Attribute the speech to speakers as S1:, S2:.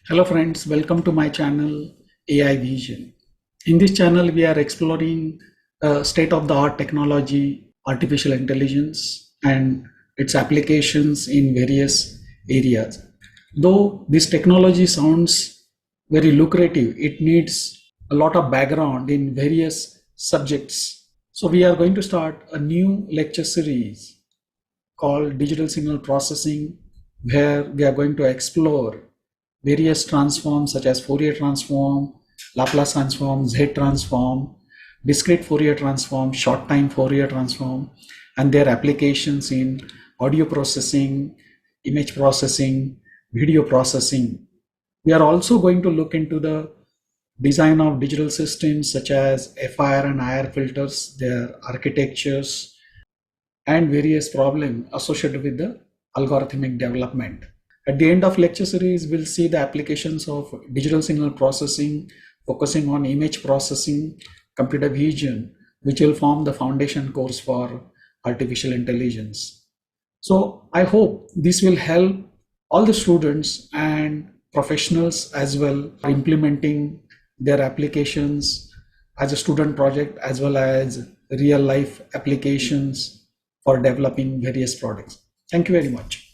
S1: Hello friends, welcome to my channel AI Vision. In this channel, we are exploring state-of-the-art technology, artificial intelligence, and its applications in various areas. Though this technology sounds very lucrative, it needs a lot of background in various subjects. So we are going to start a new lecture series called Digital Signal Processing, where we are going to explore various transforms such as Fourier transform, Laplace transform, Z transform, discrete Fourier transform, short time Fourier transform, and their applications in audio processing, image processing, video processing. We are also going to look into the design of digital systems such as FIR and IR filters, their architectures, and various problems associated with the algorithmic development. At the end of lecture series, we'll see the applications of digital signal processing, focusing on image processing, computer vision, which will form the foundation course for artificial intelligence. So I hope this will help all the students and professionals as well implementing their applications as a student project as well as real life applications for developing various products. Thank you very much.